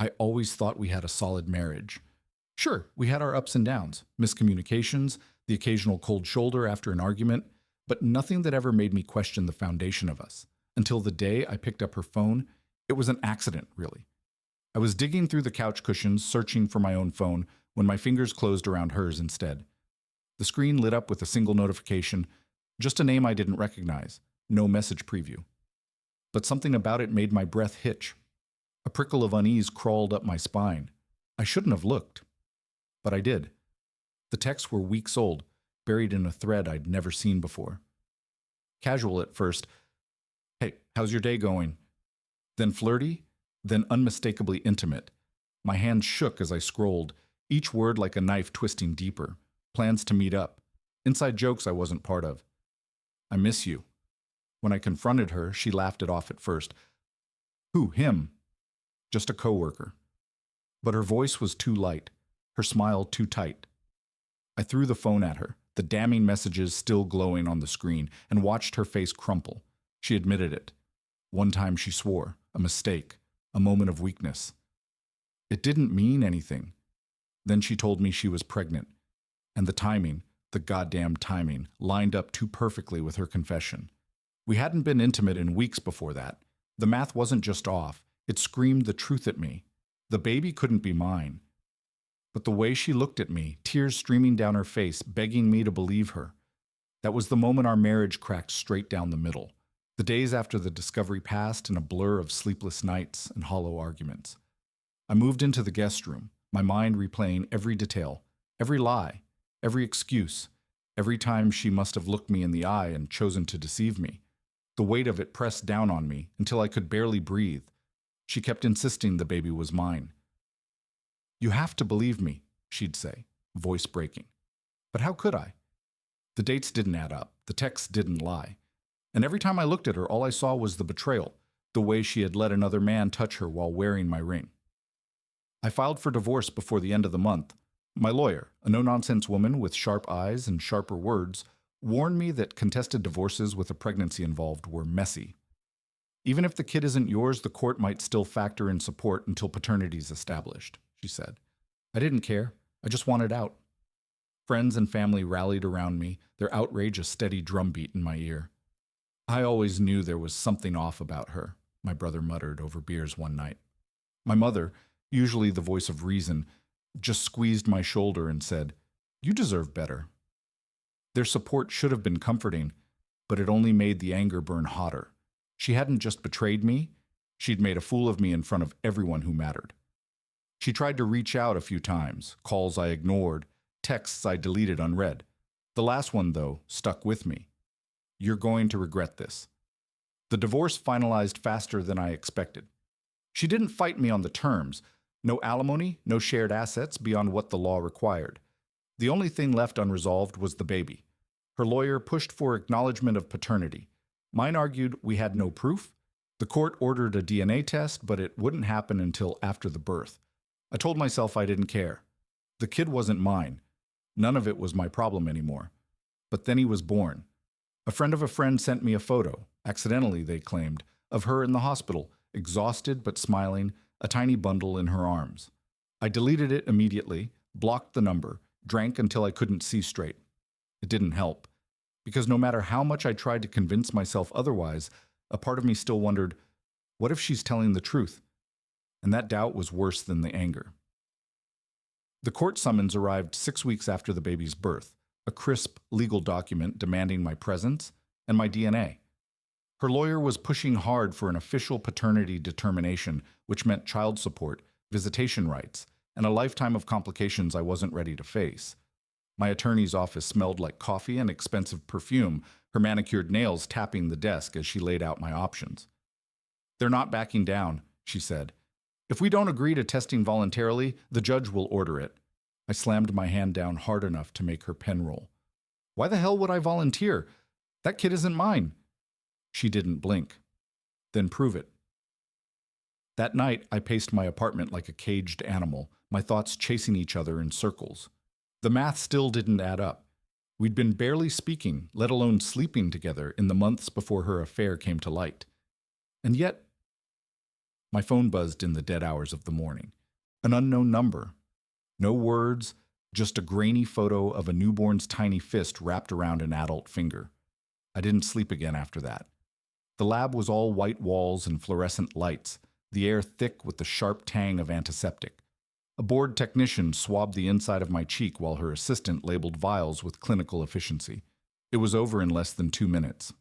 I always thought we had a solid marriage. Sure, we had our ups and downs, miscommunications, the occasional cold shoulder after an argument, but nothing that ever made me question the foundation of us. Until the day I picked up her phone, it was an accident, really. I was digging through the couch cushions, searching for my own phone, when my fingers closed around hers instead. The screen lit up with a single notification, just a name I didn't recognize, no message preview. But something about it made my breath hitch. A prickle of unease crawled up my spine. I shouldn't have looked, but I did. The texts were weeks old, buried in a thread I'd never seen before. Casual at first, "Hey, how's your day going?" Then flirty, then unmistakably intimate. My hands shook as I scrolled, each word like a knife twisting deeper. Plans to meet up. Inside jokes I wasn't part of. "I miss you." When I confronted her, she laughed it off at first. "Who, him?" "Just a coworker." But her voice was too light, her smile too tight. I threw the phone at her, the damning messages still glowing on the screen, and watched her face crumple. She admitted it. One time she swore, a mistake, a moment of weakness. It didn't mean anything. Then she told me she was pregnant, and the timing, the goddamn timing, lined up too perfectly with her confession. We hadn't been intimate in weeks before that. The math wasn't just off, it screamed the truth at me. The baby couldn't be mine. But the way she looked at me, tears streaming down her face, begging me to believe her, that was the moment our marriage cracked straight down the middle. The days after the discovery passed in a blur of sleepless nights and hollow arguments. I moved into the guest room, my mind replaying every detail, every lie, every excuse, every time she must have looked me in the eye and chosen to deceive me. The weight of it pressed down on me until I could barely breathe. She kept insisting the baby was mine. "You have to believe me," she'd say, voice breaking. But how could I? The dates didn't add up, the texts didn't lie. And every time I looked at her, all I saw was the betrayal, the way she had let another man touch her while wearing my ring. I filed for divorce before the end of the month. My lawyer, a no-nonsense woman with sharp eyes and sharper words, warned me that contested divorces with a pregnancy involved were messy. "Even if the kid isn't yours, the court might still factor in support until paternity is established," she said. I didn't care. I just wanted out. Friends and family rallied around me, their outrage a steady drumbeat in my ear. "I always knew there was something off about her," my brother muttered over beers one night. My mother, usually the voice of reason, just squeezed my shoulder and said, "You deserve better." Their support should have been comforting, but it only made the anger burn hotter. She hadn't just betrayed me, she'd made a fool of me in front of everyone who mattered. She tried to reach out a few times, calls I ignored, texts I deleted unread. The last one, though, stuck with me. "You're going to regret this." The divorce finalized faster than I expected. She didn't fight me on the terms. No alimony, no shared assets beyond what the law required. The only thing left unresolved was the baby. Her lawyer pushed for acknowledgement of paternity. Mine argued we had no proof. The court ordered a DNA test, but it wouldn't happen until after the birth. I told myself I didn't care. The kid wasn't mine. None of it was my problem anymore. But then he was born. A friend of a friend sent me a photo, accidentally they claimed, of her in the hospital, exhausted but smiling, a tiny bundle in her arms. I deleted it immediately, blocked the number, drank until I couldn't see straight. It didn't help, because no matter how much I tried to convince myself otherwise, a part of me still wondered, what if she's telling the truth? And that doubt was worse than the anger. The court summons arrived 6 weeks after the baby's birth, a crisp legal document demanding my presence and my DNA. Her lawyer was pushing hard for an official paternity determination, which meant child support, visitation rights, and a lifetime of complications I wasn't ready to face. My attorney's office smelled like coffee and expensive perfume, her manicured nails tapping the desk as she laid out my options. "They're not backing down," she said. "If we don't agree to testing voluntarily, the judge will order it." I slammed my hand down hard enough to make her pen roll. "Why the hell would I volunteer? That kid isn't mine." She didn't blink. "Then prove it." That night, I paced my apartment like a caged animal, my thoughts chasing each other in circles. The math still didn't add up. We'd been barely speaking, let alone sleeping together, in the months before her affair came to light. And yet, My phone buzzed in the dead hours of the morning. An unknown number. No words, just a grainy photo of a newborn's tiny fist wrapped around an adult finger. I didn't sleep again after that. The lab was all white walls and fluorescent lights, the air thick with the sharp tang of antiseptic. A bored technician swabbed the inside of my cheek while her assistant labeled vials with clinical efficiency. It was over in less than 2 minutes.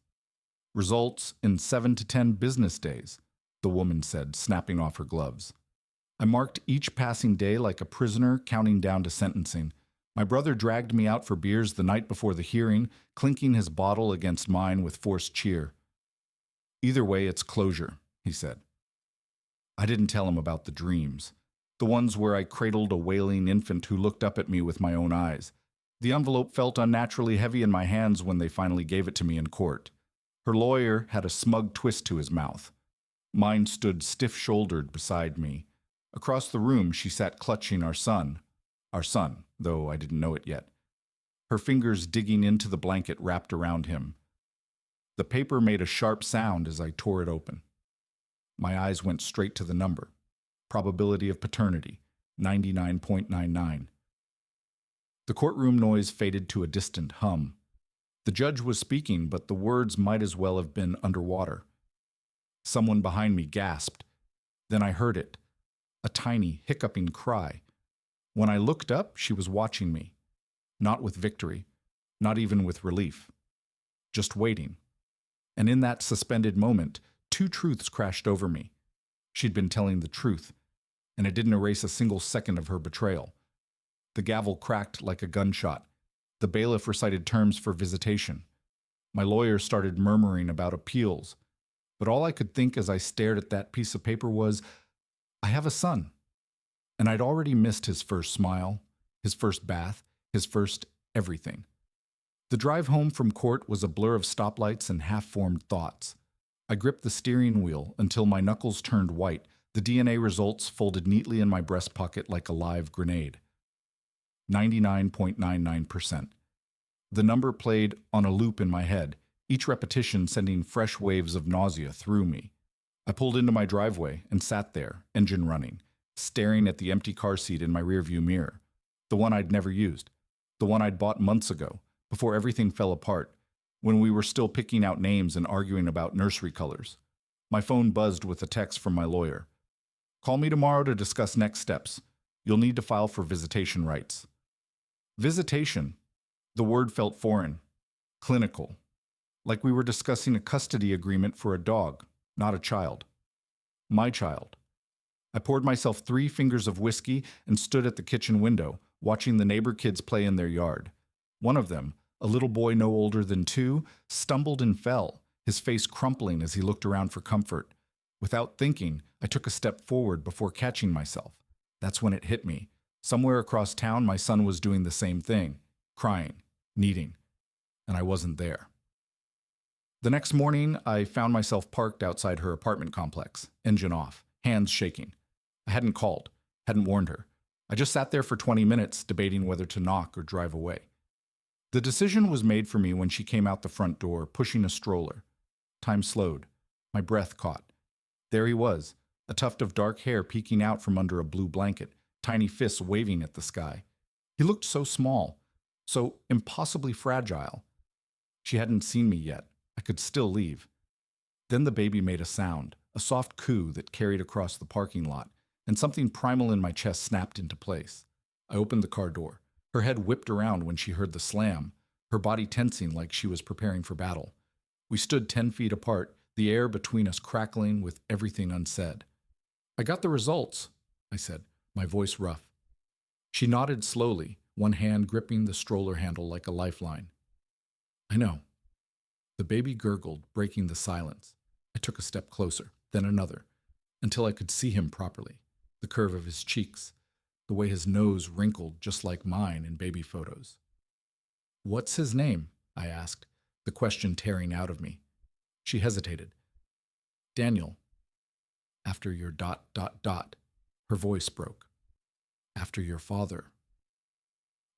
Results in 7 to 10 business days, the woman said, snapping off her gloves. I marked each passing day like a prisoner counting down to sentencing. My brother dragged me out for beers the night before the hearing, clinking his bottle against mine with forced cheer. Either way, it's closure, he said. I didn't tell him about the dreams, the ones where I cradled a wailing infant who looked up at me with my own eyes. The envelope felt unnaturally heavy in my hands when they finally gave it to me in court. Her lawyer had a smug twist to his mouth. Mine stood stiff-shouldered beside me. Across the room, she sat clutching our son, though I didn't know it yet. Her fingers digging into the blanket wrapped around him. The paper made a sharp sound as I tore it open. My eyes went straight to the number. Probability of paternity, 99.99. The courtroom noise faded to a distant hum. The judge was speaking, but the words might as well have been underwater. Someone behind me gasped. Then I heard it. A tiny, hiccuping cry. When I looked up, she was watching me. Not with victory, not even with relief. Just waiting. And in that suspended moment, 2 truths crashed over me. She'd been telling the truth, and it didn't erase a single second of her betrayal. The gavel cracked like a gunshot. The bailiff recited terms for visitation. My lawyer started murmuring about appeals, but all I could think as I stared at that piece of paper was, I have a son. And I'd already missed his first smile, his first bath, his first everything. The drive home from court was a blur of stoplights and half-formed thoughts. I gripped the steering wheel until my knuckles turned white, the DNA results folded neatly in my breast pocket like a live grenade. 99.99%. The number played on a loop in my head, each repetition sending fresh waves of nausea through me. I pulled into my driveway and sat there, engine running, staring at the empty car seat in my rearview mirror, the one I'd never used, the one I'd bought months ago, before everything fell apart, when we were still picking out names and arguing about nursery colors. My phone buzzed with a text from my lawyer. Call me tomorrow to discuss next steps. You'll need to file for visitation rights. Visitation. The word felt foreign, clinical, like we were discussing a custody agreement for a dog, not a child. My child. I poured myself 3 fingers of whiskey and stood at the kitchen window, watching the neighbor kids play in their yard. One of them, a little boy no older than 2, stumbled and fell, his face crumpling as he looked around for comfort. Without thinking, I took a step forward before catching myself. That's when it hit me. Somewhere across town, my son was doing the same thing, crying, needing, and I wasn't there. The next morning, I found myself parked outside her apartment complex, engine off, hands shaking. I hadn't called, hadn't warned her. I just sat there for 20 minutes, debating whether to knock or drive away. The decision was made for me when she came out the front door, pushing a stroller. Time slowed. My breath caught. There he was, a tuft of dark hair peeking out from under a blue blanket, tiny fists waving at the sky. He looked so small, so impossibly fragile. She hadn't seen me yet. I could still leave. Then the baby made a sound, a soft coo that carried across the parking lot, and something primal in my chest snapped into place. I opened the car door. Her head whipped around when she heard the slam, her body tensing like she was preparing for battle. We stood 10 feet apart, the air between us crackling with everything unsaid. I got the results, I said, my voice rough. She nodded slowly, one hand gripping the stroller handle like a lifeline. I know. The baby gurgled, breaking the silence. I took a step closer, then another, until I could see him properly, the curve of his cheeks, the way his nose wrinkled just like mine in baby photos. What's his name? I asked, the question tearing out of me. She hesitated. Daniel. After your ... Her voice broke. After your father.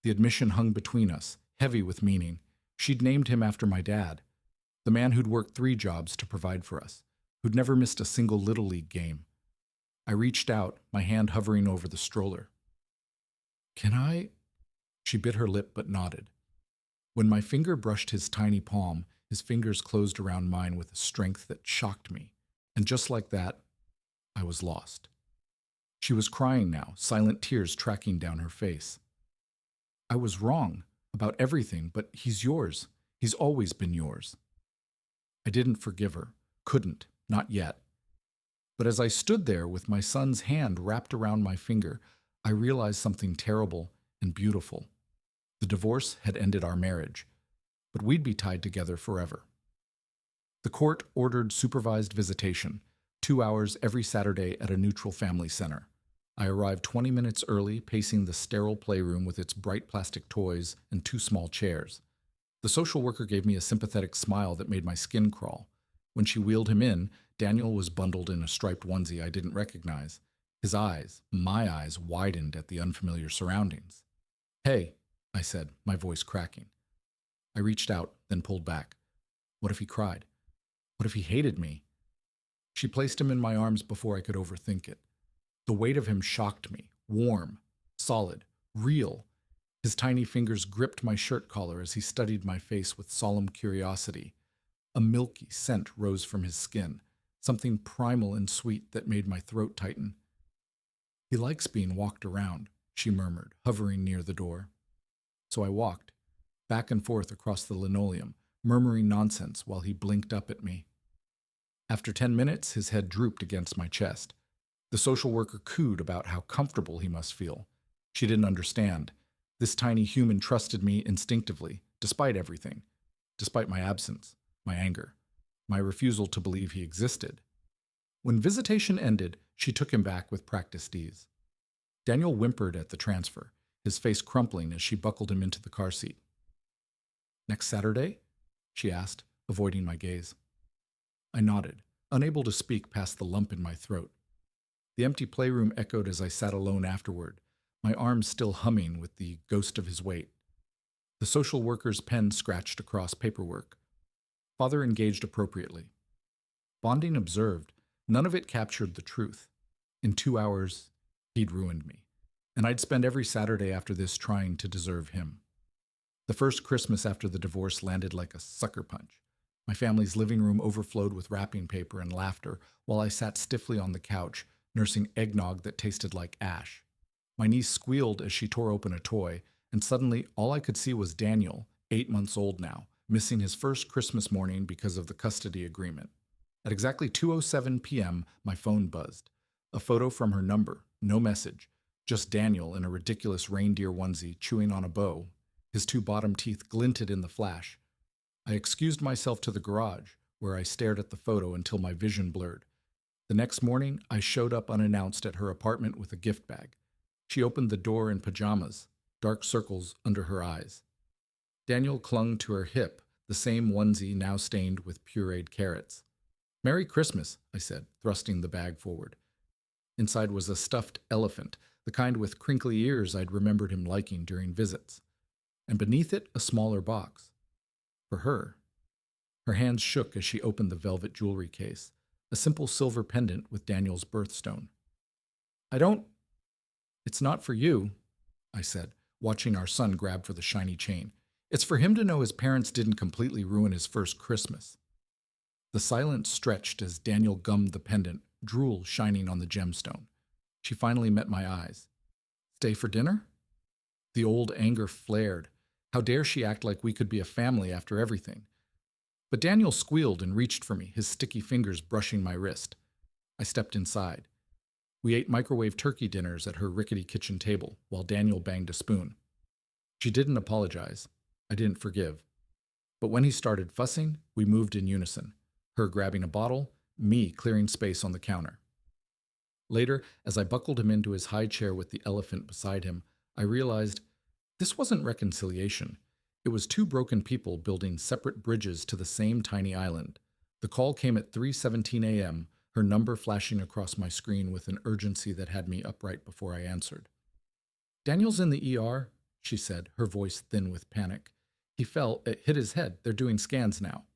The admission hung between us, heavy with meaning. She'd named him after my dad, the man who'd worked 3 jobs to provide for us, who'd never missed a single Little League game. I reached out, my hand hovering over the stroller. Can I? She bit her lip but nodded. When my finger brushed his tiny palm, his fingers closed around mine with a strength that shocked me. And just like that, I was lost. She was crying now, silent tears tracking down her face. I was wrong about everything, but he's yours. He's always been yours. I didn't forgive her. Couldn't. Not yet. But as I stood there with my son's hand wrapped around my finger, I realized something terrible and beautiful. The divorce had ended our marriage, but we'd be tied together forever. The court ordered supervised visitation, 2 hours every Saturday at a neutral family center. I arrived 20 minutes early, pacing the sterile playroom with its bright plastic toys and 2 small chairs. The social worker gave me a sympathetic smile that made my skin crawl. When she wheeled him in, Daniel was bundled in a striped onesie I didn't recognize. His eyes, my eyes, widened at the unfamiliar surroundings. "Hey," I said, my voice cracking. I reached out, then pulled back. What if he cried? What if he hated me? She placed him in my arms before I could overthink it. The weight of him shocked me, warm, solid, real. His tiny fingers gripped my shirt collar as he studied my face with solemn curiosity. A milky scent rose from his skin, something primal and sweet that made my throat tighten. "He likes being walked around," she murmured, hovering near the door. So I walked, back and forth across the linoleum, murmuring nonsense while he blinked up at me. After 10 minutes, his head drooped against my chest. The social worker cooed about how comfortable he must feel. She didn't understand. This tiny human trusted me instinctively, despite everything, despite my absence, my anger, my refusal to believe he existed. When visitation ended, she took him back with practiced ease. Daniel whimpered at the transfer, his face crumpling as she buckled him into the car seat. "Next Saturday?" she asked, avoiding my gaze. I nodded, unable to speak past the lump in my throat. The empty playroom echoed as I sat alone afterward, my arms still humming with the ghost of his weight. The social worker's pen scratched across paperwork. Father engaged appropriately. Bonding observed, none of it captured the truth. In 2 hours, he'd ruined me, and I'd spend every Saturday after this trying to deserve him. The first Christmas after the divorce landed like a sucker punch. My family's living room overflowed with wrapping paper and laughter while I sat stiffly on the couch, nursing eggnog that tasted like ash. My niece squealed as she tore open a toy, and suddenly all I could see was Daniel, 8 months old now, missing his first Christmas morning because of the custody agreement. At exactly 2:07 p.m., my phone buzzed. A photo from her number, no message, just Daniel in a ridiculous reindeer onesie chewing on a bow. His 2 bottom teeth glinted in the flash. I excused myself to the garage, where I stared at the photo until my vision blurred. The next morning, I showed up unannounced at her apartment with a gift bag. She opened the door in pajamas, dark circles under her eyes. Daniel clung to her hip, the same onesie now stained with pureed carrots. "Merry Christmas," I said, thrusting the bag forward. Inside was a stuffed elephant, the kind with crinkly ears I'd remembered him liking during visits. And beneath it, a smaller box. For her. Her hands shook as she opened the velvet jewelry case, a simple silver pendant with Daniel's birthstone. It's not for you," I said, watching our son grab for the shiny chain. "It's for him to know his parents didn't completely ruin his first Christmas." The silence stretched as Daniel gummed the pendant, drool shining on the gemstone. She finally met my eyes. "Stay for dinner?" The old anger flared. How dare she act like we could be a family after everything? But Daniel squealed and reached for me, his sticky fingers brushing my wrist. I stepped inside. We ate microwave turkey dinners at her rickety kitchen table, while Daniel banged a spoon. She didn't apologize. I didn't forgive. But when he started fussing, we moved in unison, her grabbing a bottle, me clearing space on the counter. Later, as I buckled him into his high chair with the elephant beside him, I realized this wasn't reconciliation. It was 2 broken people building separate bridges to the same tiny island. The call came at 3:17 a.m., her number flashing across my screen with an urgency that had me upright before I answered. "Daniel's in the ER," she said, her voice thin with panic. "He fell, it hit his head. They're doing scans now."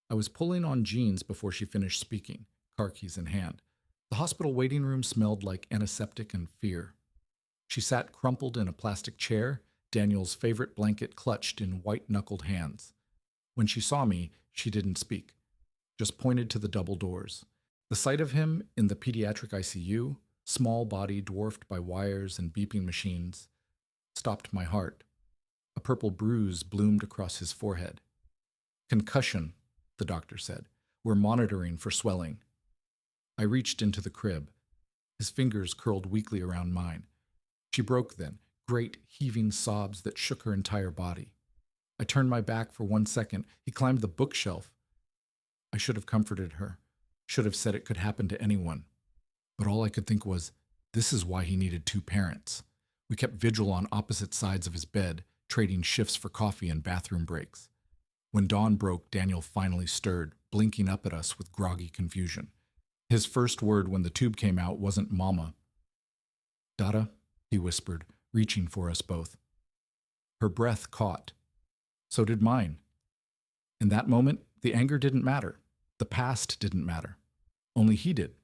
I was pulling on jeans before she finished speaking, car keys in hand. The hospital waiting room smelled like antiseptic and fear. She sat crumpled in a plastic chair, Daniel's favorite blanket clutched in white-knuckled hands. When she saw me, she didn't speak, just pointed to the double doors. The sight of him in the pediatric ICU, small body dwarfed by wires and beeping machines, stopped my heart. A purple bruise bloomed across his forehead. Concussion, the doctor said. We're monitoring for swelling. I reached into the crib. His fingers curled weakly around mine. She broke then, great heaving sobs that shook her entire body. I turned my back for 1 second. He climbed the bookshelf. I should have comforted her, should have said it could happen to anyone. But all I could think was, this is why he needed 2 parents. We kept vigil on opposite sides of his bed, trading shifts for coffee and bathroom breaks. When dawn broke, Daniel finally stirred, blinking up at us with groggy confusion. His first word when the tube came out wasn't "Mama." "Dada," he whispered, reaching for us both. Her breath caught. So did mine. In that moment, the anger didn't matter. The past didn't matter. Only he did.